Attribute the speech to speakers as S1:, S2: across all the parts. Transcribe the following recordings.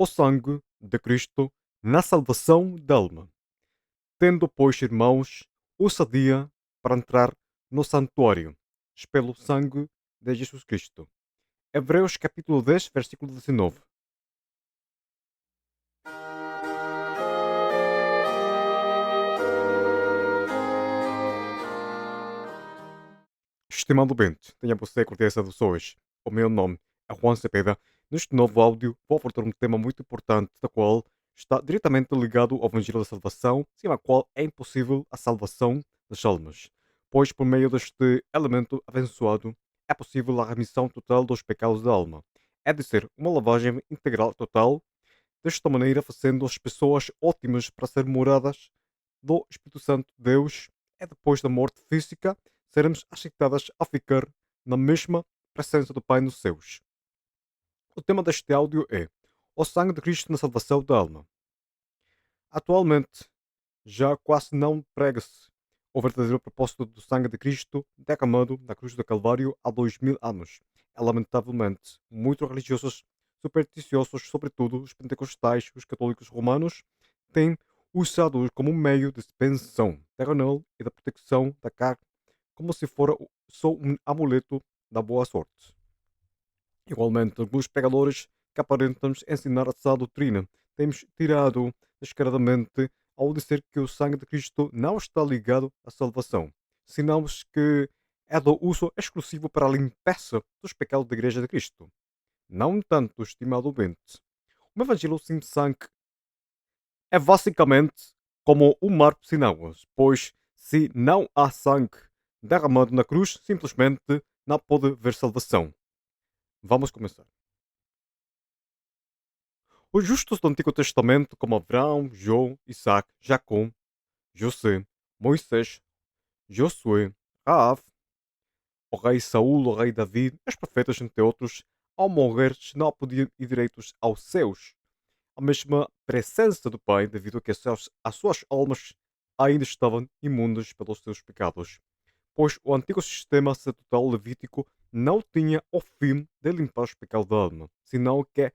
S1: o sangue de Cristo na salvação da alma. Tendo, pois, irmãos, ousadia para entrar no santuário, pelo sangue de Jesus Cristo. Hebreus capítulo 10, versículo 19. Estimado ouvinte, tenha você a corteza dos hoje. O meu nome é Juan Cepeda. Neste novo áudio, vou abordar um tema muito importante, da qual está diretamente ligado ao Evangelho da Salvação, sem a qual é impossível a salvação das almas. Pois, por meio deste elemento abençoado, é possível a remissão total dos pecados da alma. É dizer, uma lavagem integral total, desta maneira fazendo as pessoas ótimas para ser moradas do Espírito Santo de Deus. É depois da morte física seremos aceitadas a ficar na mesma presença do Pai nos céus. O tema deste áudio é o sangue de Cristo na salvação da alma. Atualmente, já quase não prega-se o verdadeiro propósito do sangue de Cristo derramado na cruz do Calvário há 2000 anos. É lamentavelmente, muitos religiosos supersticiosos, sobretudo os pentecostais, os católicos romanos, têm usado-o como um meio de dispensação terrenal e da proteção da carne, como se fora só um amuleto da boa sorte. Igualmente, alguns pregadores que aparentam ensinar essa doutrina temos tirado descaradamente ao dizer que o sangue de Cristo não está ligado à salvação, senão que é do uso exclusivo para a limpeza dos pecados da Igreja de Cristo. Não tanto, estimado ouvinte. O Evangelho sem sangue é basicamente como um mar sem águas, pois se não há sangue derramado na cruz, simplesmente não pode haver salvação. Vamos começar. Os justos do Antigo Testamento, como Abraão, João, Isaac, Jacó, José, Moisés, Josué, Raab, o rei Saul, o rei David, os profetas, entre outros, ao morrer, não podiam ir direitos aos céus, a mesma presença do Pai, devido a que as suas almas ainda estavam imundas pelos seus pecados, pois o antigo sistema sacerdotal levítico não tinha o fim de limpar os pecados da alma, senão que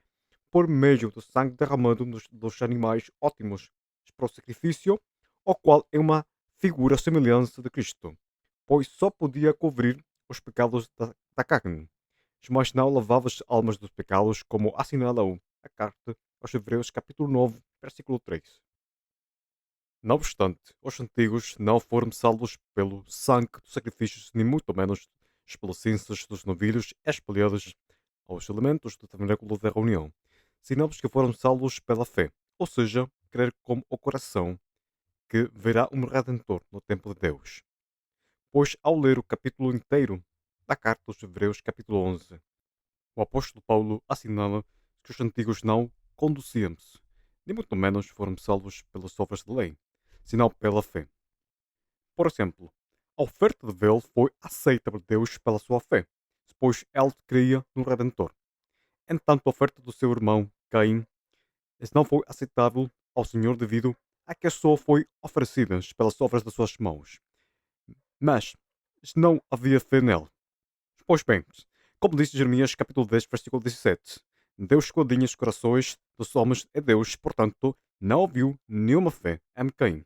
S1: por meio do sangue derramado dos animais ótimos para o sacrifício, o qual é uma figura semelhança de Cristo, pois só podia cobrir os pecados da carne, mas não lavava as almas dos pecados, como assinala a carta aos Hebreus capítulo 9, versículo 3. Não obstante, os antigos não foram salvos pelo sangue dos sacrifícios, nem muito menos pelas cinzas dos novilhos espalhadas aos elementos do tabernáculo da reunião, senão os que foram salvos pela fé, ou seja, crer com o coração que verá um Redentor no tempo de Deus. Pois, ao ler o capítulo inteiro da carta aos Hebreus, capítulo 11, o apóstolo Paulo assinala que os antigos não conduziam-se, nem muito menos foram salvos pelas obras da lei, senão pela fé. Por exemplo, a oferta de Abel foi aceita por Deus pela sua fé, pois ele cria no Redentor. Entanto, a oferta do seu irmão Caim não foi aceitável ao Senhor devido a que só foi oferecida pelas obras das suas mãos. Mas não havia fé nele. Pois bem, como disse Jeremias capítulo 10, versículo 17, Deus esquadrinha os corações dos homens é Deus, portanto, não ouviu nenhuma fé em Caim.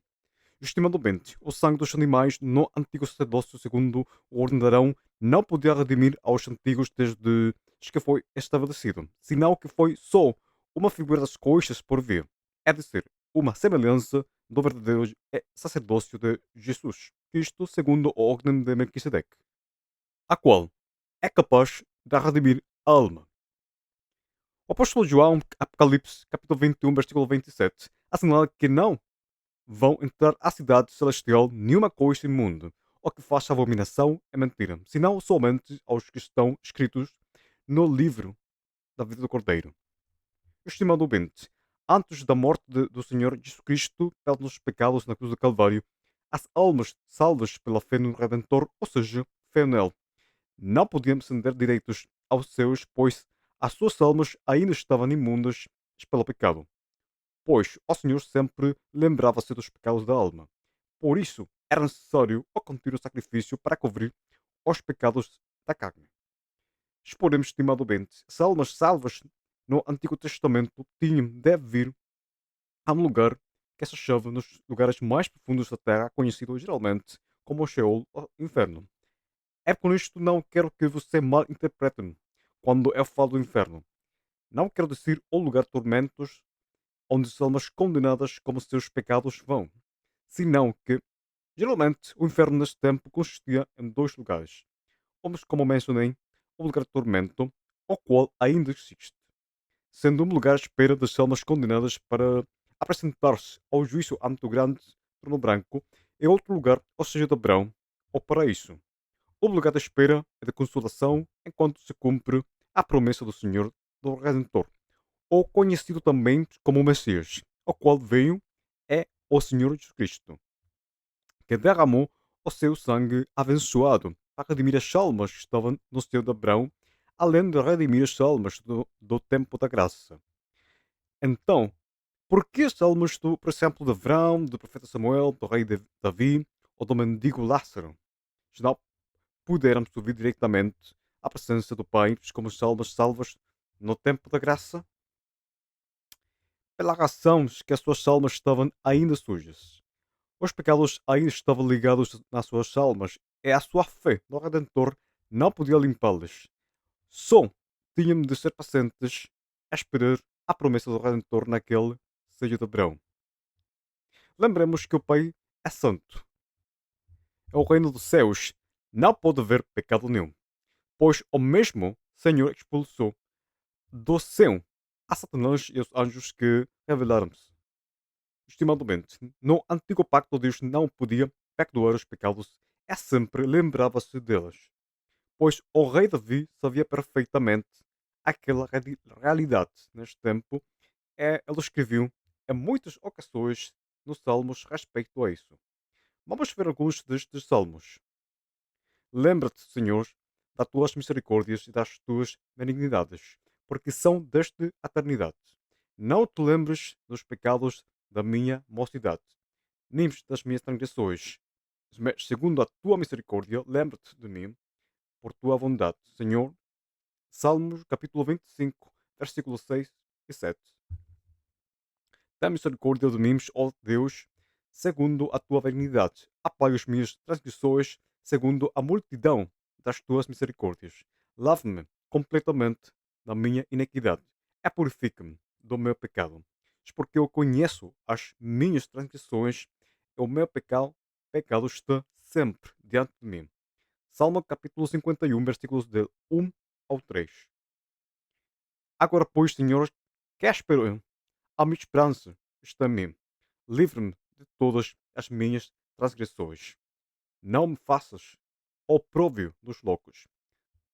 S1: Estimadamente, o sangue dos animais no antigo sacerdócio, segundo o ordem de Arão, não podia redimir aos antigos desde que foi estabelecido, senão que foi só uma figura das coisas por vir, é dizer, uma semelhança do verdadeiro sacerdócio de Jesus Cristo, segundo a ordem de Melquisedeque, a qual é capaz de redimir a alma. O apóstolo João, Apocalipse, capítulo 21, versículo 27, assinala que não vão entrar à cidade celestial nenhuma coisa imunda, ou que faça abominação é mentira, senão somente aos que estão escritos no livro da vida do Cordeiro. Estimado ouvinte, antes da morte do Senhor Jesus Cristo pelos pecados na cruz do Calvário, as almas salvas pela fé no Redentor, ou seja, fé nele, não podiam ascender direitos aos céus, pois as suas almas ainda estavam imundas pelo pecado, pois o Senhor sempre lembrava-se dos pecados da alma. Por isso, era necessário o contínuo sacrifício para cobrir os pecados da carne. Exporemos, estimado ouvinte, as almas salvas no Antigo Testamento tinham de vir a um lugar que se achava nos lugares mais profundos da Terra, conhecido geralmente como o Sheol ou Inferno. É por isto não quero que você mal interprete-me quando eu falo do inferno. Não quero dizer o lugar de tormentos onde as almas condenadas como seus pecados vão, senão que, geralmente, o inferno neste tempo consistia em dois lugares. Vamos, como mencionei, o lugar de tormento, o qual ainda existe, sendo um lugar à espera das almas condenadas para apresentar-se ao juízo ante o grande trono branco, e outro lugar, ou seja, de Abraão, o paraíso. O lugar da espera é de consolação enquanto se cumpre a promessa do Senhor do Redentor, ou conhecido também como o Messias, o qual veio é o Senhor Jesus Cristo, que derramou o seu sangue abençoado para redimir as almas que estavam no céu de Abraão, além de redimir as almas do tempo da graça. Então, por que as almas, por exemplo, de Abraão, do profeta Samuel, do rei Davi ou do mendigo Lázaro, não puderam subir diretamente à presença do Pai como almas salvas no tempo da graça? Pela razão que as suas almas estavam ainda sujas. Os pecados ainda estavam ligados nas suas almas e a sua fé no Redentor não podia limpá-las. Só tinham de ser pacientes a esperar a promessa do Redentor naquele seio de Abraão. Lembremos que o Pai é santo. O reino dos céus não pode haver pecado nenhum, pois o mesmo Senhor expulsou do céu a Satanás e aos anjos que rebelaram-se. Estimadamente, no antigo pacto Deus não podia perdoar os pecados e sempre lembrava-se deles, pois o rei Davi sabia perfeitamente aquela realidade. Neste tempo, ele escreveu em muitas ocasiões nos Salmos respeito a isso. Vamos ver alguns destes Salmos. Lembra-te, Senhor, das tuas misericórdias e das tuas benignidades, porque são desde a eternidade. Não te lembres dos pecados da minha mocidade, nem das minhas transgressões. Mas, segundo a tua misericórdia, lembra-te de mim, por tua bondade. Senhor, Salmos capítulo 25, versículos 6 e 7. Tem misericórdia de mim, ó Deus, segundo a tua benignidade. Apaga as minhas transgressões, segundo a multidão das tuas misericórdias. Lave-me completamente da minha iniquidade e purifica-me do meu pecado. Porque eu conheço as minhas transgressões e o meu pecado está sempre diante de mim. Salmo capítulo 51, versículos de 1 ao 3. Agora, pois, Senhor, que espero? A minha esperança está em mim. Livre-me de todas as minhas transgressões. Não me faças opróbrio dos loucos.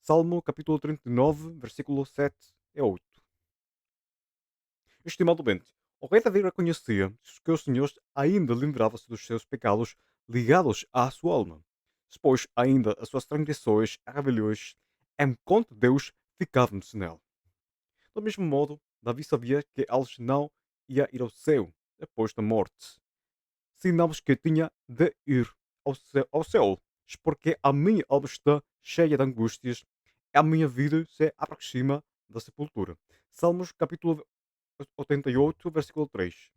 S1: Salmo capítulo 39, versículo 7 e 8. Estimado bente, o rei Davi reconhecia que o Senhor ainda livrava-se dos seus pecados ligados à sua alma, pois ainda as suas transgressões e rebeliões, enquanto Deus ficava-se nela. Do mesmo modo, Davi sabia que eles não ia ir ao céu depois da morte, senão que tinha de ir ao céu, porque a minha alma está cheia de angústias e a minha vida se aproxima da sepultura. Salmos capítulo 88, versículo 3.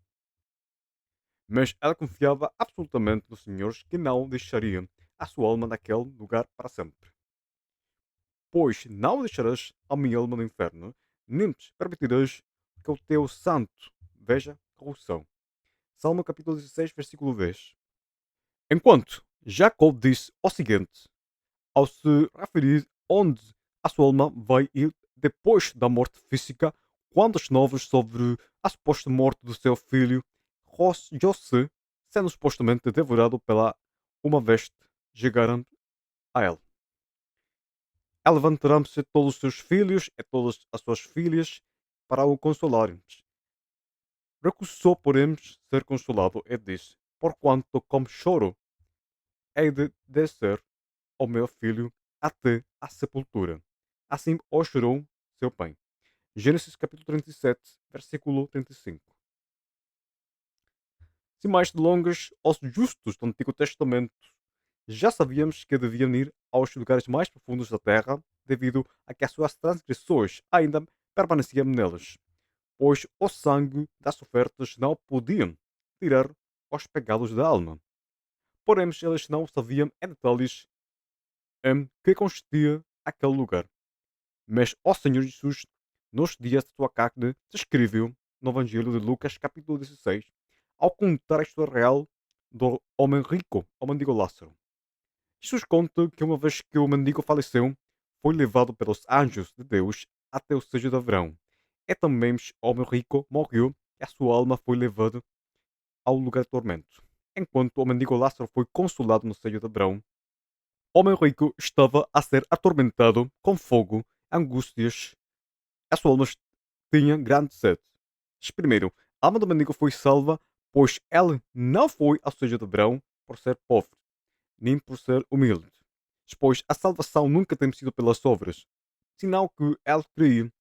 S1: Mas ela confiava absolutamente no Senhor que não deixaria a sua alma naquele lugar para sempre. Pois não deixarás a minha alma no inferno, nem te permitirás que o teu santo veja corrupção. Salmo capítulo 16, versículo 10. Enquanto Jacó disse o seguinte, ao se referir onde a sua alma vai ir depois da morte física, quando as novas sobre a suposta morte do seu filho José, sendo supostamente devorado pela uma veste, chegaram a ele. Levantarão-se todos os seus filhos e todas as suas filhas para o consolarem. Recusou, porém, ser consolado e disse: Porquanto como choro, hei de descer ao meu filho até a sepultura. Assim o chorou seu pai. Gênesis capítulo 37, versículo 35. Sem mais delongas, os justos do Antigo Testamento já sabíamos que deviam ir aos lugares mais profundos da terra, devido a que as suas transgressões ainda permanecia neles, pois o sangue das ofertas não podia tirar os pecados da alma. Porém, eles não sabiam em detalhes em que consistia aquele lugar. Mas o Senhor Jesus, nos dias de sua carne, descreveu no Evangelho de Lucas, capítulo 16, ao contar a história real do homem rico, o mendigo Lázaro. Jesus conta que uma vez que o mendigo faleceu, foi levado pelos anjos de Deus até o seio de Abraão. E também o homem rico morreu e a sua alma foi levada ao lugar de tormento. Enquanto o mendigo Lázaro foi consolado no seio de Abraão, o homem rico estava a ser atormentado com fogo, angústias. A sua alma tinha grande sede. Primeiro, a alma do mendigo foi salva, pois ele não foi ao seio de Abraão por ser pobre, nem por ser humilde. Pois a salvação nunca tem sido pelas obras, senão que ele cria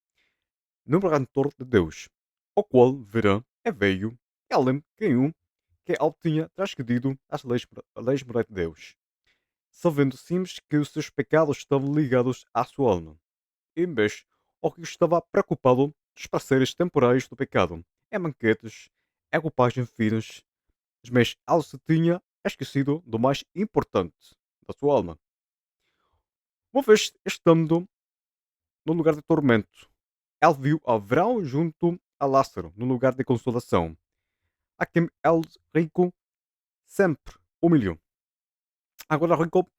S1: no Redentor de Deus, o qual verá é veio, ele quem que ele tinha transgredido as leis morais de Deus, sabendo simples que os seus pecados estavam ligados à sua alma. Em vez, o que estava preocupado dos prazeres temporais do pecado, em banquetes, em roupagens finas, mas ele se tinha esquecido do mais importante, da sua alma. Uma vez estando no lugar de tormento, ele viu Abraão junto a Lázaro, no lugar de consolação, a quem ele rico sempre humilhou. Agora rico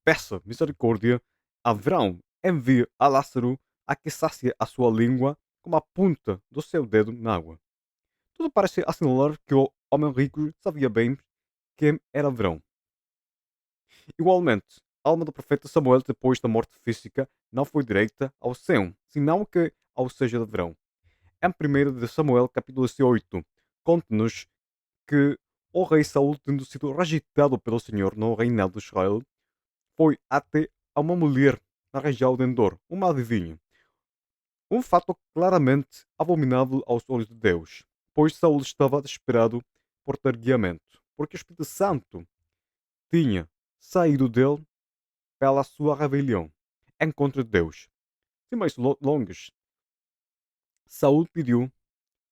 S1: peça misericórdia a Abraão, envia a Lázaro a que sacia a sua língua com a ponta do seu dedo na água. Tudo parece assinalar que o homem rico sabia bem quem era Abraão. Igualmente, a alma do profeta Samuel, depois da morte física, não foi direita ao céu, senão que ao seja de Abraão. Em 1 de Samuel, capítulo 18, conta-nos que o rei Saul, tendo sido rejeitado pelo Senhor no reinado de Israel, foi até a uma mulher na região de Endor, uma adivinha. Um fato claramente abominável aos olhos de Deus, pois Saul estava desesperado por ter guiamento, porque o Espírito Santo tinha saído dele pela sua rebelião em contra de Deus. Sem mais longas, Saul pediu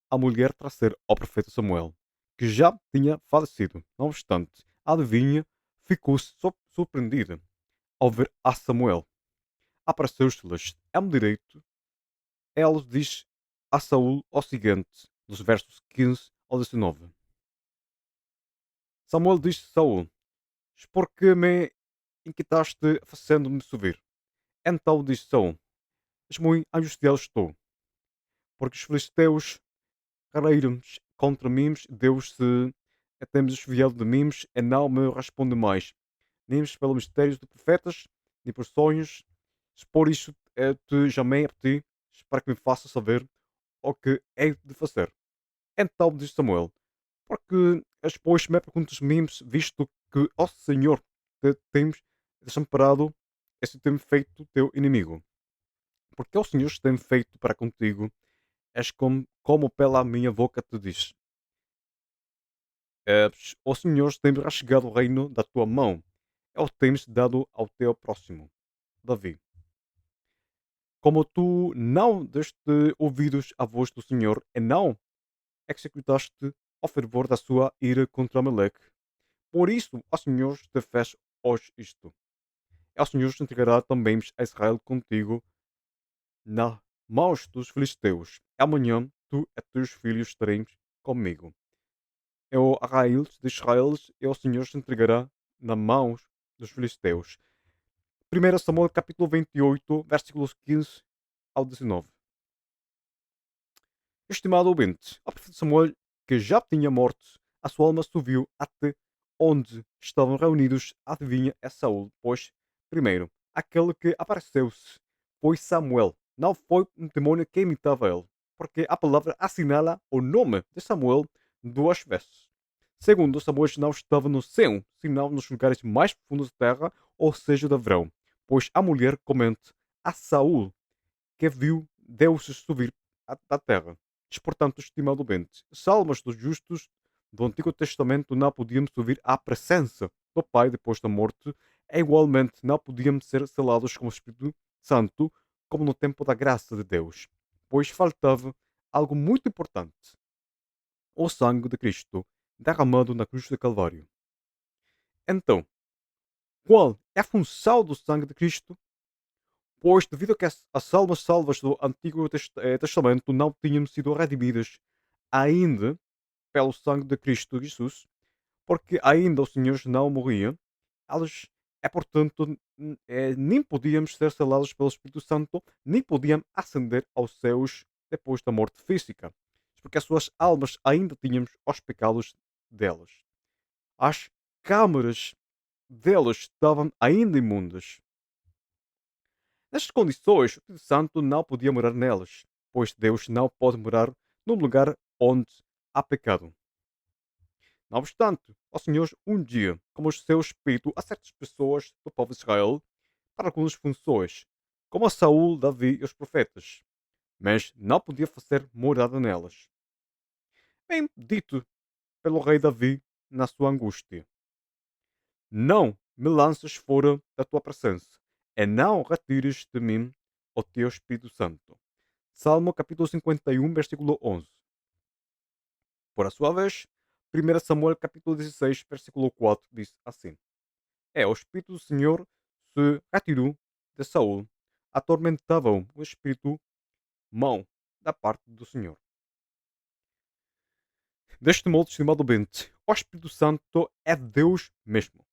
S1: à mulher trazer ao profeta Samuel, que já tinha falecido. Não obstante, a adivinha ficou surpreendida ao ver a Samuel. Apareceu-lhes em direito. Ela diz a Saul o seguinte, dos versos 15 ao 19. Samuel disse a Saul: por que me inquietaste fazendo-me subir? Então disse Saul: és muito angustiado estou, porque os filisteus ralheiram contra mim, Deus se temos desviado de mim e não me responde mais, nem pelos mistérios de profetas, nem por sonhos. Por isso te chamei a ti, para que me faça saber o que hei de fazer. Então disse Samuel: porque depois me perguntas mim, visto que, ó Senhor, te temos desamparado e se tem feito teu inimigo. Porque o Senhor se tem feito para contigo, és como pela minha boca te diz. O Senhor tem rasgado o reino da tua mão, é o tens dado ao teu próximo. Davi. Como tu não deste ouvidos à voz do Senhor e não executaste ao fervor da sua ira contra Amaleque, por isso o Senhor te fez hoje isto. E o Senhor te entregará também a Israel contigo nas mãos dos filisteus. Amanhã tu e teus filhos estareis comigo. Eu arraio de Israel e o Senhor te entregará nas mãos dos filisteus. 1 Samuel capítulo 28, versículos 15 ao 19. Estimado ouvinte, ao profeta Samuel, que já tinha morto, a sua alma subiu até onde estavam reunidos a adivinha é Saul, pois, primeiro, aquele que apareceu-se foi Samuel, não foi um demônio que imitava ele, porque a palavra assinala o nome de Samuel duas vezes. Segundo, Samuel não estava no céu, senão nos lugares mais profundos da terra, ou seja, da verão, pois a mulher comenta a Saul que viu Deus subir da terra. Portanto, estimado ouvinte, salmos dos justos do Antigo Testamento não podiam subir à presença do Pai depois da morte, e igualmente não podiam ser selados com o Espírito Santo, como no tempo da graça de Deus. pois faltava algo muito importante: o sangue de Cristo derramado na cruz do Calvário. Então, qual é a função do sangue de Cristo? Pois, devido a que as almas salvas do Antigo Testamento não tinham sido redimidas ainda pelo sangue de Cristo Jesus, porque ainda o Senhor não morria, elas, portanto, nem podíamos ser selados pelo Espírito Santo, nem podiam ascender aos céus depois da morte física, porque as suas almas ainda tínhamos os pecados delas. As câmaras delas estavam ainda imundas. Nestas condições, o Espírito Santo não podia morar nelas, pois Deus não pode morar num lugar onde há pecado. Não obstante, o Senhor um dia, como o seu Espírito a certas pessoas do povo de Israel para algumas funções, como a Saul, Davi e os profetas, mas não podia fazer morada nelas. Bem dito pelo rei Davi na sua angústia: Não me lances fora da tua presença, e não retires de mim o teu Espírito Santo. Salmo capítulo 51, versículo 11. Por a sua vez, 1 Samuel capítulo 16, versículo 4 diz assim: o Espírito do Senhor se retirou de Saul, atormentava-o o espírito mau da parte do Senhor. Deste modo, estimado ouvinte, o Espírito Santo é Deus mesmo.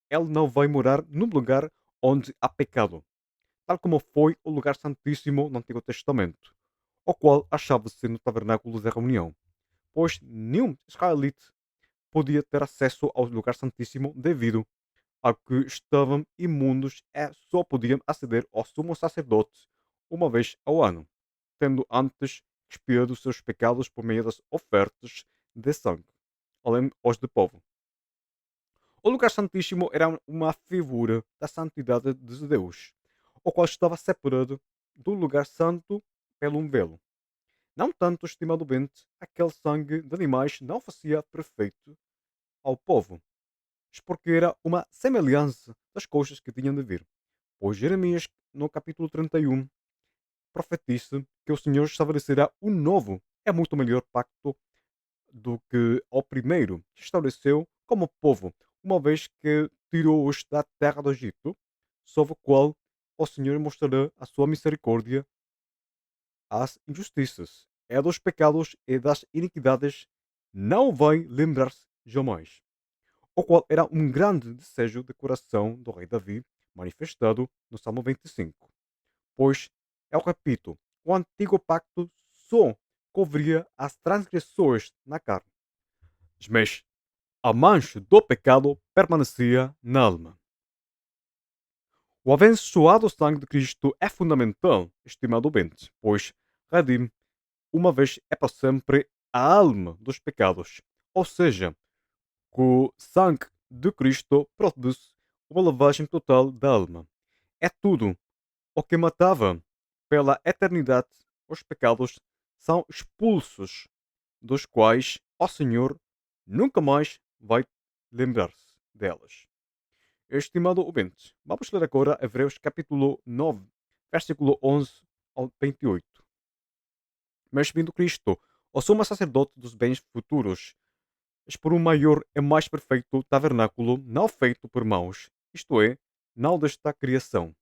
S1: Ele não vai morar num lugar onde há pecado, tal como foi o lugar santíssimo no Antigo Testamento, o qual achava-se no tabernáculo da reunião, pois nenhum israelita podia ter acesso ao lugar santíssimo devido a que estavam imundos só podiam aceder ao sumo sacerdote uma vez ao ano, tendo antes expiado os seus pecados por meio das ofertas de sangue, além os do povo. O lugar santíssimo era uma figura da santidade de Deus, o qual estava separado do lugar santo pelo um velo. Não tanto, estimado bente, aquele sangue de animais não fazia perfeito ao povo, mas porque era uma semelhança das coisas que tinham de vir. Pois Jeremias, no capítulo 31, profetiza que o Senhor estabelecerá um novo, muito melhor pacto do que o primeiro que estabeleceu como povo, uma vez que tirou-os da terra do Egito, sob o qual o Senhor mostrará a sua misericórdia às injustiças, e dos pecados e das iniquidades não vai lembrar-se jamais. O qual era um grande desejo de coração do rei Davi, manifestado no Salmo 25. Pois, eu repito, o antigo pacto só cobria as transgressões na carne, mas a mancha do pecado permanecia na alma. O abençoado sangue de Cristo é fundamental, estimado ouvinte, pois redime uma vez é para sempre a alma dos pecados, ou seja, que o sangue de Cristo produz uma lavagem total da alma. É tudo o que matava pela eternidade os pecados são expulsos, dos quais o Senhor nunca mais vai lembrar-se delas. Estimado ouvinte, vamos ler agora Hebreus capítulo 9, versículo 11 ao 28. Mas vindo Cristo, o sumo sacerdote dos bens futuros, mas por um maior e mais perfeito tabernáculo, não feito por mãos, isto é, não desta criação,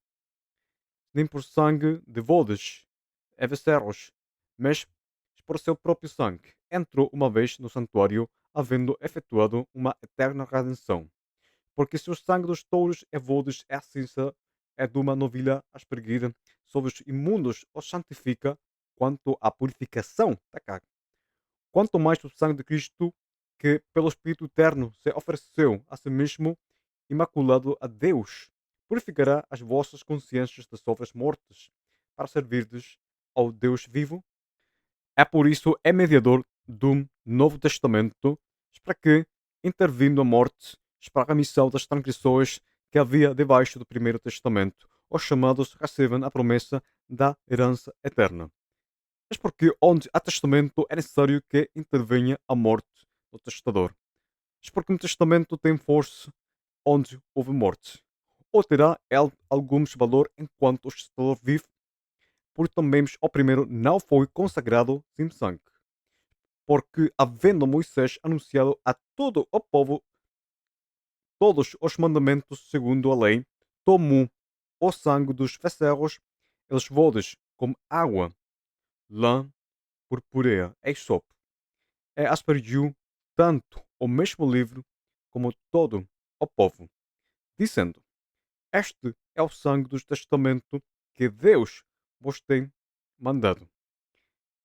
S1: nem por sangue de bodes e becerros, mas por seu próprio sangue, entrou uma vez no santuário, havendo efetuado uma eterna redenção. Porque se o sangue dos touros e bodes é a cinza, é de uma novilha aspergida sobre os imundos os santifica, quanto à purificação da carne. Quanto mais o sangue de Cristo, que pelo Espírito Eterno se ofereceu a si mesmo, imaculado a Deus, purificará as vossas consciências das obras mortas, para servirdes ao Deus vivo. É por isso é mediador do Novo Testamento, para que, intervindo a morte, para a remissão das transgressões que havia debaixo do Primeiro Testamento, os chamados recebam a promessa da herança eterna. Mas porque onde há testamento é necessário que intervenha a morte do testador. Mas porque um testamento tem força onde houve morte. Ou terá ele algum valor enquanto o testador vive? porque também o primeiro não foi consagrado sem sangue. Porque, havendo Moisés anunciado a todo o povo todos os mandamentos segundo a lei, tomou o sangue dos becerros, eles bodes, como água, lã purpúrea e sopo, e aspergiu tanto o mesmo livro como todo o povo, dizendo: Este é o sangue do testamento que Deus vos tem mandado.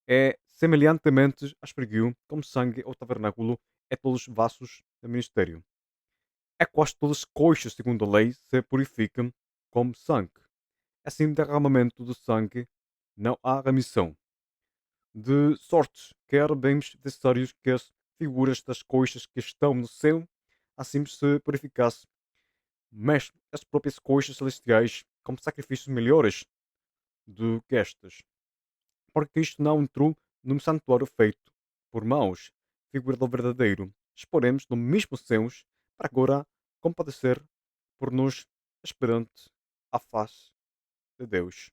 S1: É semelhantemente aspergiu como sangue o tabernáculo e todos os vasos do ministério. É quase todas as coxas, segundo a lei, se purificam como sangue. Assim, derramamento de sangue não há remissão. De sorte que era bem necessário que as figuras das coxas que estão no céu assim se purificasse, mas as próprias coxas celestiais como sacrifícios melhores do que estas. Porque isto não entrou num santuário feito por mãos, figura do verdadeiro. Exporemos no mesmo céus para agora compadecer por nós esperante à face de Deus.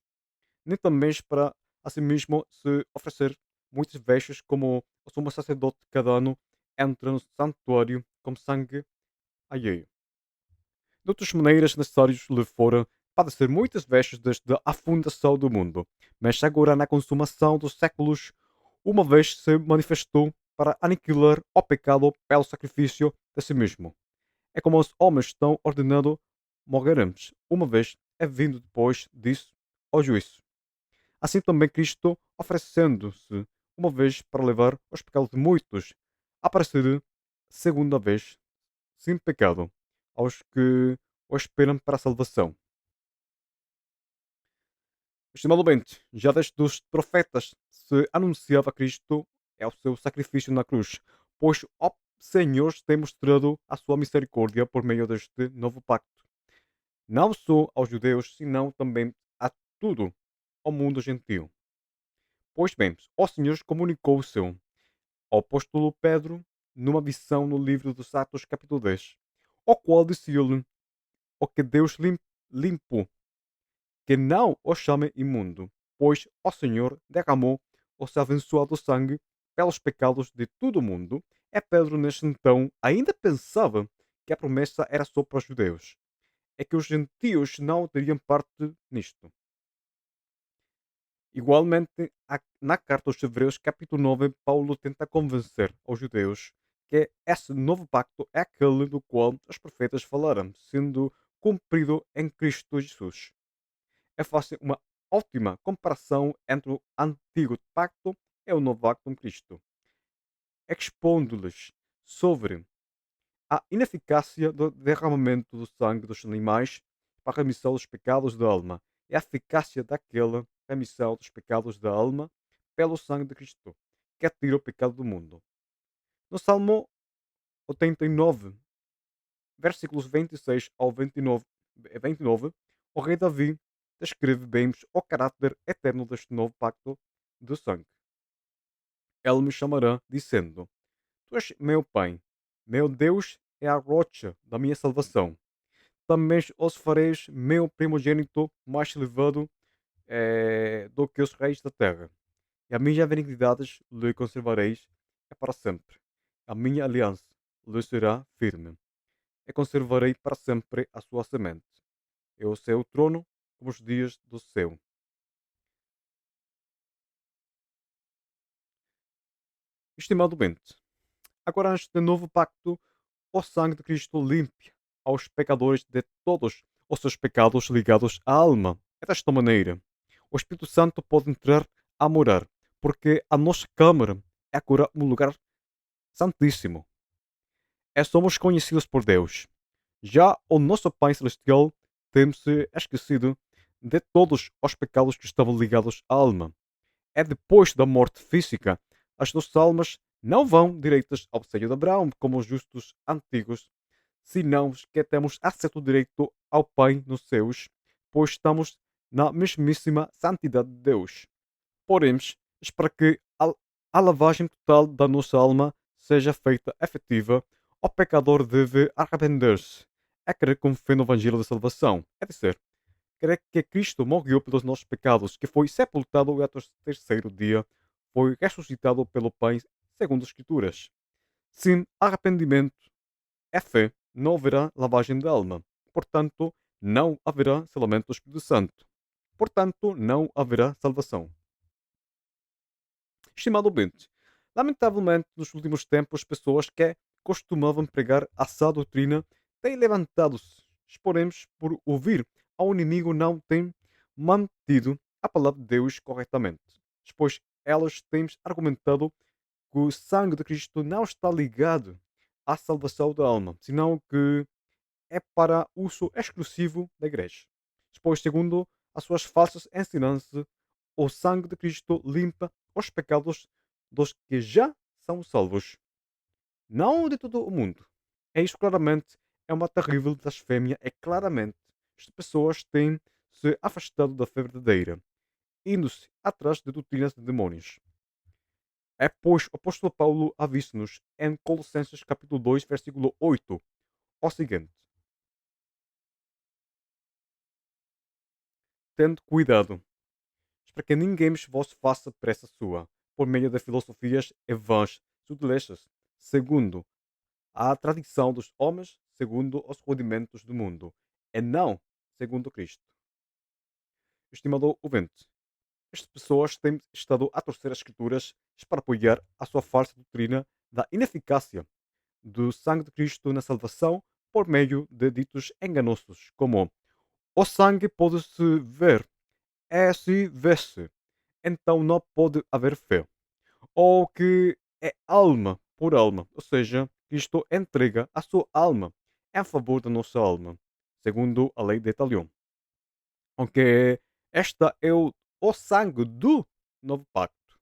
S1: Nem também para assim mesmo se oferecer muitas vestes como o sumo sacerdote cada ano entra no santuário com sangue alheio. De outras maneiras, necessários lhe foram padecer muitas vestes desde a fundação do mundo, mas agora na consumação dos séculos, uma vez se manifestou para aniquilar o pecado pelo sacrifício de si mesmo. É como os homens estão ordenando morreremos, uma vez é vindo depois disso ao juízo. Assim também Cristo, oferecendo-se uma vez para levar os pecados de muitos, aparecerá segunda vez, sem pecado, aos que o esperam para a salvação. Estimado ouvinte, já desde os profetas se anunciava Cristo é o seu sacrifício na cruz, pois o Senhor tem mostrado a sua misericórdia por meio deste novo pacto, não só aos judeus, senão também a todo o mundo gentil. Pois bem, o Senhor comunicou o seu ao apóstolo Pedro numa visão no livro dos Atos, capítulo 10, o qual disse-lhe o que Deus limpou, que não o chame imundo, pois o Senhor derramou o seu abençoado sangue pelos pecados de todo o mundo. E Pedro, neste então, ainda pensava que a promessa era só para os judeus, é que os gentios não teriam parte nisto. Igualmente, na carta aos Hebreus, capítulo 9, Paulo tenta convencer os judeus que esse novo pacto é aquele do qual os profetas falaram, sendo cumprido em Cristo Jesus. É fácil uma ótima comparação entre o antigo pacto e o novo pacto em Cristo, expondo-lhes sobre a ineficácia do derramamento do sangue dos animais para a remissão dos pecados da alma e a eficácia daquela remissão dos pecados da alma pelo sangue de Cristo, que tira o pecado do mundo. No Salmo 89, versículos 26 ao 29, o rei Davi descreve bem o caráter eterno deste novo pacto de sangue. Ele me chamará, dizendo: Tu és meu Pai, meu Deus é a rocha da minha salvação. Também os fareis meu primogênito mais elevado do que os reis da terra. E a minha benignidade lhe conservareis é para sempre. A minha aliança lhe será firme. E conservarei para sempre a sua semente. E o seu trono como os dias do céu. Estimado bente, agora neste novo pacto, o sangue de Cristo limpa aos pecadores de todos os seus pecados ligados à alma. É desta maneira. O Espírito Santo pode entrar a morar, porque a nossa câmara é agora um lugar santíssimo. É somos conhecidos por Deus. Já o nosso Pai Celestial tem-se esquecido de todos os pecados que estavam ligados à alma. É depois da morte física. As nossas almas não vão direitas ao seio de Abraão, como os justos antigos, senão que temos acesso direito ao Pai nos céus, pois estamos na mesmíssima santidade de Deus. Porém, para que a lavagem total da nossa alma seja feita efetiva, o pecador deve arrepender-se, é crer com fé no Evangelho da Salvação, é dizer, crê que Cristo morreu pelos nossos pecados, que foi sepultado e ao terceiro dia foi ressuscitado pelo Pai, segundo as Escrituras. Sem arrependimento é fé, não haverá lavagem de alma. Portanto, não haverá selamento do Espírito Santo. Portanto, não haverá salvação. Estimado ouvinte, lamentavelmente, nos últimos tempos, pessoas que costumavam pregar a sã doutrina têm levantado-se, esperemos, por ouvir ao inimigo não têm mantido a palavra de Deus corretamente. Pois elas têm argumentado que o sangue de Cristo não está ligado à salvação da alma, senão que é para uso exclusivo da igreja. Pois, segundo as suas falsas ensinanças, o sangue de Cristo limpa os pecados dos que já são salvos, não de todo o mundo. É isso claramente é uma terrível blasfémia. É claramente as pessoas têm se afastado da fé verdadeira, indo-se atrás de doutrinas de demônios. É pois o apóstolo Paulo avisa-nos em Colossenses capítulo 2, versículo 8, o seguinte: tendo cuidado para que ninguém vos faça pressa sua, por meio de filosofias e vãs sutilezas, segundo a tradição dos homens, segundo os rudimentos do mundo, e não segundo Cristo. Estimado ouvinte, estas pessoas têm estado a torcer as escrituras para apoiar a sua falsa doutrina da ineficácia do sangue de Cristo na salvação por meio de ditos enganosos, como o sangue pode-se ver, é se vê-se, então não pode haver fé. Ou que é alma por alma, ou seja, Cristo entrega a sua alma em favor da nossa alma, segundo a lei de Italião. Aunque esta é o sangue do novo pacto,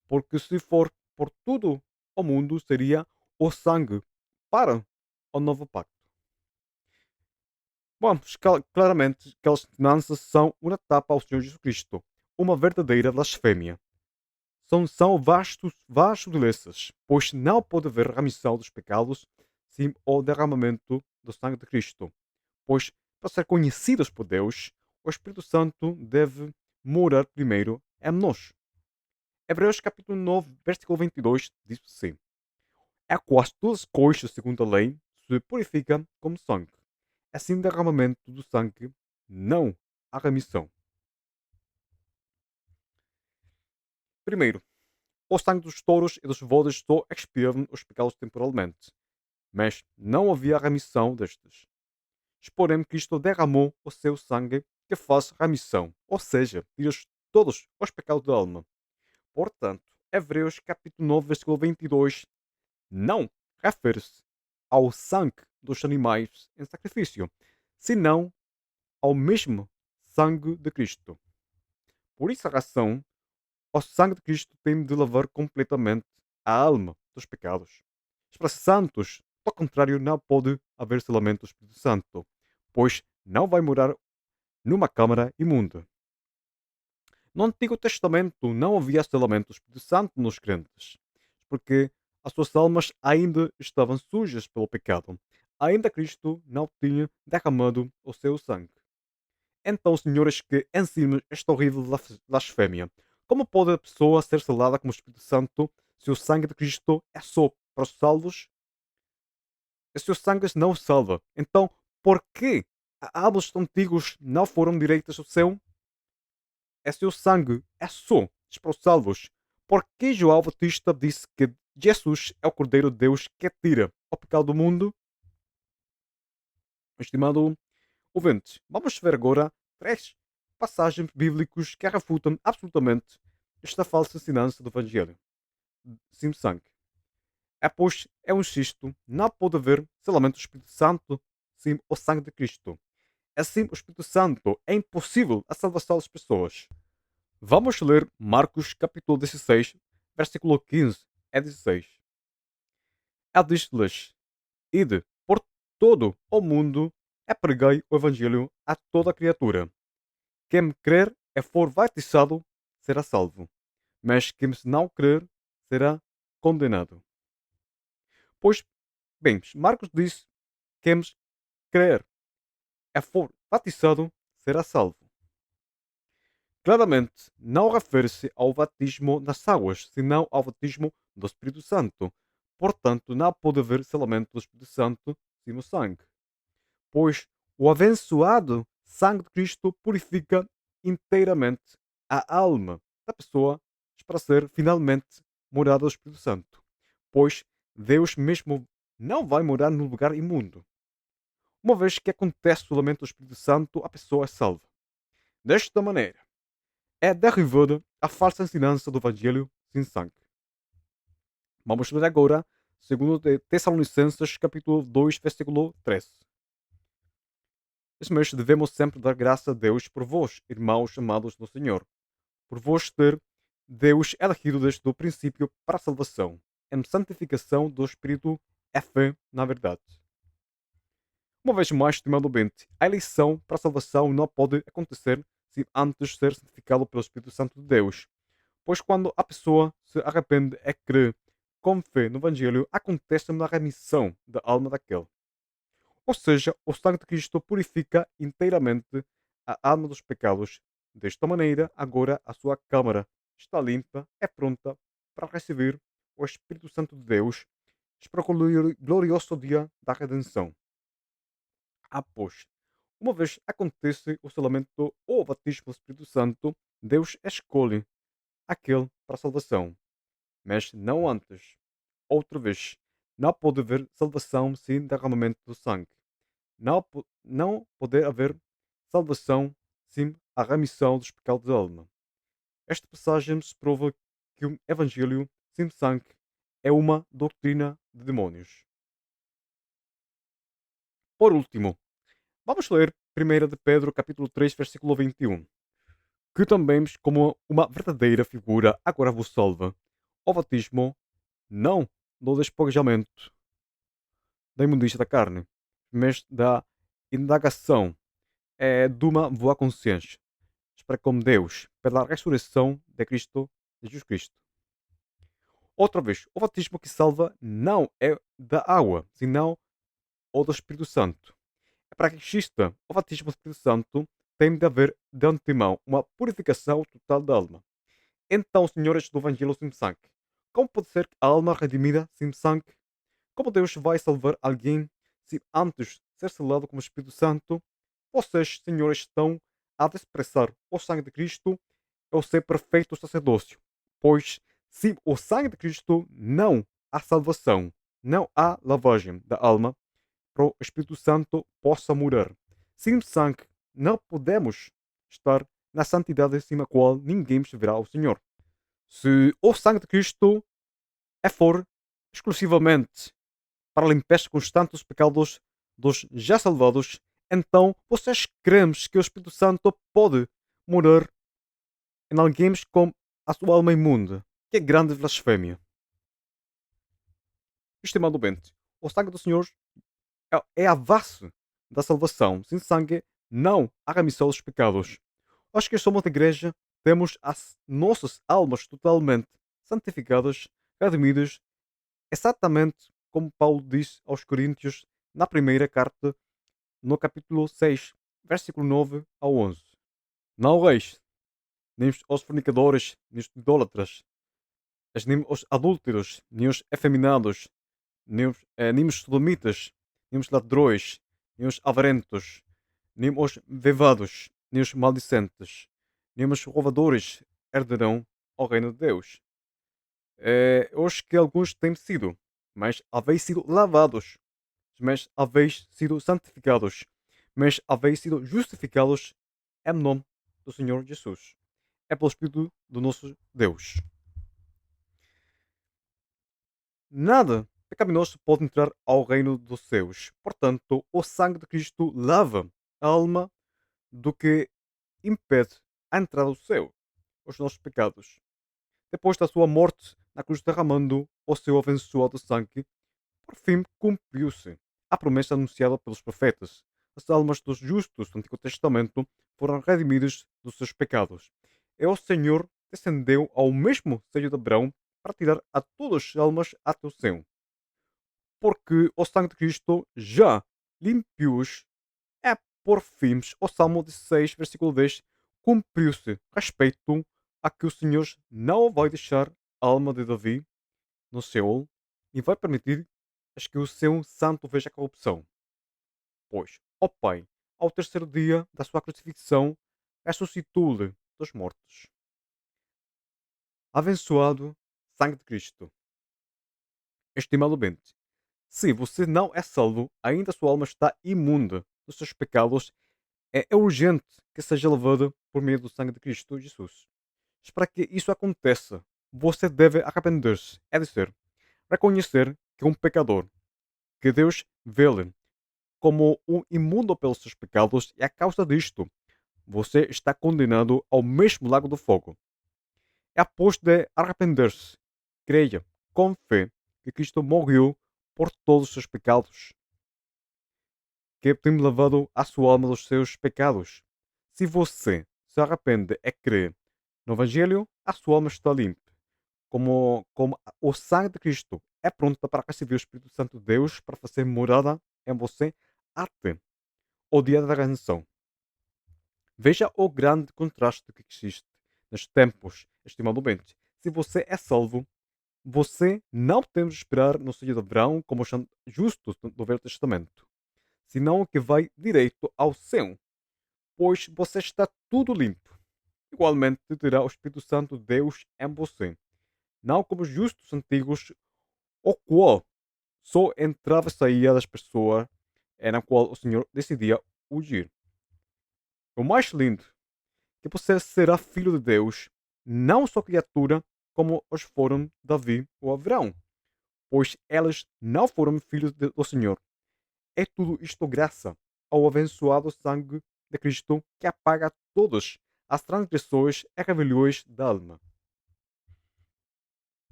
S1: porque se for por todo o mundo seria o sangue para o novo pacto. Bom, claramente aquelas finanças são uma tapa ao Senhor Jesus Cristo, uma verdadeira blasfémia. São vastos sutilezas, pois não pode haver remissão dos pecados sem o derramamento do sangue de Cristo. Pois, para ser conhecidos por Deus, o Espírito Santo deve morar primeiro em nós. Hebreus capítulo 9, versículo 22 diz assim: é quase todas as coisas, segundo a lei, se purificam como sangue. Assim, derramamento do sangue, não há remissão. Primeiro, o sangue dos touros e dos bodes só expiavam os pecados temporalmente, mas não havia remissão destes. Porém, Cristo derramou o seu sangue que faz remissão, ou seja, tira todos os pecados da alma. Portanto, Hebreus capítulo 9, versículo 22 não refere-se ao sangue dos animais em sacrifício, senão ao mesmo sangue de Cristo. Por essa razão, o sangue de Cristo tem de lavar completamente a alma dos pecados. Para santos, ao contrário, não pode haver selamento do Espírito Santo, pois não vai morar numa câmara imunda. No Antigo Testamento não havia selamento do Espírito Santo nos crentes, porque as suas almas ainda estavam sujas pelo pecado. Ainda Cristo não tinha derramado o seu sangue. Então, senhores que ensinam esta horrível blasfémia, como pode a pessoa ser selada com o Espírito Santo se o sangue de Cristo é só para os salvos? E se o sangue não o salva, então por que almas antigos não foram direitas ao céu? É seu sangue é só para os salvos. Porque João Batista disse que Jesus é o Cordeiro de Deus que tira o pecado do mundo? Estimado ouvinte, vamos ver agora três passagens bíblicas que refutam absolutamente esta falsa ensinança do Evangelho. Sim, sangue. É pois, é um insisto, não pode haver selamento do Espírito Santo sem o sangue de Cristo. Assim, o Espírito Santo é impossível a salvação das pessoas. Vamos ler Marcos capítulo 16, versículo 15 a 16. Ela diz-lhes: ide por todo o mundo e pregai o Evangelho a toda criatura. Quem me crer e for batizado será salvo, mas quem não crer será condenado. Pois bem, Marcos diz: quem crer e for batizado será salvo. Claramente, não refere-se ao batismo nas águas, senão ao batismo do Espírito Santo. Portanto, não pode haver selamento do Espírito Santo sem o sangue, pois o abençoado sangue de Cristo purifica inteiramente a alma da pessoa para ser finalmente morada do Espírito Santo, pois Deus mesmo não vai morar num lugar imundo. Uma vez que acontece o lamento do Espírito Santo, a pessoa é salva. Desta maneira, é derribada a falsa ensinança do Evangelho sem sangue. Vamos ler agora, segundo de Tessalonicenses, capítulo 2, versículo 13. Mas devemos sempre dar graça a Deus por vós, irmãos amados do Senhor, por vós ter Deus elegido desde o princípio para a salvação, em santificação do Espírito é fé na verdade. Uma vez mais, estimado ouvinte, a eleição para a salvação não pode acontecer sem antes ser santificado pelo Espírito Santo de Deus. Pois quando a pessoa se arrepende e crê com fé no Evangelho, acontece uma remissão da alma daquele. Ou seja, o sangue de Cristo purifica inteiramente a alma dos pecados. Desta maneira, agora a sua câmara está limpa e pronta para receber o Espírito Santo de Deus para o glorioso dia da redenção. Após uma vez acontece o selamento ou o batismo do Espírito Santo, Deus escolhe aquele para a salvação, mas não antes. Outra vez, não pode haver salvação sem derramamento do sangue. Não pode haver salvação sem a remissão dos pecados da alma. Esta passagem nos prova que o Evangelho sem sangue é uma doutrina de demônios. Por último, vamos ler 1 de Pedro capítulo 3, versículo 21, que também como uma verdadeira figura agora vos salva. O batismo não do despojamento da imundícia da carne, mas da indagação de uma boa consciência para com Deus pela ressurreição de Cristo, de Jesus Cristo. Outra vez, o batismo que salva não é da água, senão o do Espírito Santo. É para que exista o batismo do Espírito Santo, tem de haver de antemão uma purificação total da alma. Então, senhores do Evangelho sem sangue, como pode ser que a alma redimida sem sangue? Como Deus vai salvar alguém se antes de ser selado com o Espírito Santo, vocês, senhores, estão a desprezar o sangue de Cristo e o seu perfeito sacerdócio? Pois, se o sangue de Cristo não há salvação, não há lavagem da alma para o Espírito Santo possa morar. Sem sangue, não podemos estar na santidade acima da qual ninguém verá ao Senhor. Se o sangue de Cristo for exclusivamente para a limpeza constante dos pecados dos já salvados, então vocês creem que o Espírito Santo pode morar em alguém com a sua alma imunda? Que grande blasfémia! Estimado bente, o sangue do Senhor é a base da salvação. Sem sangue não há remissão dos pecados. Acho que somos da igreja, temos as nossas almas totalmente santificadas, redimidas, exatamente como Paulo diz aos Coríntios na primeira carta, no capítulo 6, versículo 9 ao 11. Não reis, nem os fornicadores, nem os idólatras, nem os adúlteros, nem os efeminados, nem os sodomitas, nem os ladrões, nem os avarentos, nem os vevados, nem os maldicentes, nem os roubadores herdarão ao reino de Deus. Os que alguns têm sido, mas haveis sido lavados, mas haveis sido santificados, mas haveis sido justificados em nome do Senhor Jesus. É pelo Espírito do nosso Deus. Nada pecaminoso pode entrar ao reino dos céus. Portanto, o sangue de Cristo lava a alma do que impede a entrada do céu, os nossos pecados. Depois da sua morte na cruz derramando o seu abençoado sangue, por fim cumpriu-se a promessa anunciada pelos profetas. As almas dos justos do Antigo Testamento foram redimidas dos seus pecados. E o Senhor descendeu ao mesmo seio de Abraão para tirar a todas as almas até o céu. Porque o sangue de Cristo já limpiou-os. É por fim o Salmo 16, versículo 10, cumpriu-se respeito a que o Senhor não vai deixar a alma de Davi no Seol e vai permitir que o seu santo veja a corrupção. Pois, ó Pai, ao terceiro dia da sua crucifixão, ressuscitou-lhe dos mortos. Abençoado sangue de Cristo. Estimado bente, se você não é salvo, ainda a sua alma está imunda dos seus pecados, é urgente que seja lavada por meio do sangue de Cristo Jesus. Mas para que isso aconteça, você deve arrepender-se, é dizer, reconhecer que é um pecador, que Deus vê-lo como um imundo pelos seus pecados e a causa disto, você está condenado ao mesmo lago do fogo. É após de arrepender-se, creia com fé que Cristo morreu por todos os seus pecados, que tem lavado a sua alma dos seus pecados. Se você se arrepende e crê no Evangelho, a sua alma está limpa. Como o sangue de Cristo é pronto para receber o Espírito Santo de Deus para fazer morada em você até o dia da redenção. Veja o grande contraste que existe nos tempos, estimado ouvinte. Se você é salvo, você não tem de esperar no seio de verão como os justos do Velho Testamento, senão que vai direito ao céu, pois você está tudo limpo. Igualmente terá o Espírito Santo de Deus em você, não como os justos antigos, o qual só entrava e saía das pessoas na qual o Senhor decidia ugir. O mais lindo que você será filho de Deus, não só criatura, como os foram Davi ou Abraão, pois elas não foram filhos do Senhor. É tudo isto graça ao abençoado sangue de Cristo que apaga todas as transgressões e rebeliões da alma.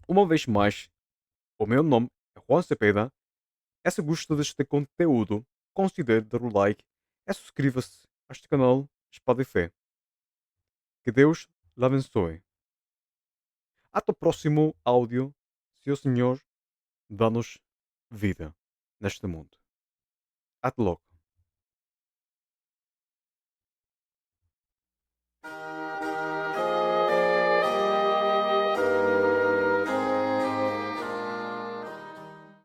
S1: Uma vez mais, o meu nome é Juan Cepeda. E se gosta deste conteúdo, considere dar o like e subscreva-se a este canal Espada e Fé. Que Deus lhe abençoe. Até o próximo áudio, se o Senhor dá-nos vida neste mundo. Até logo.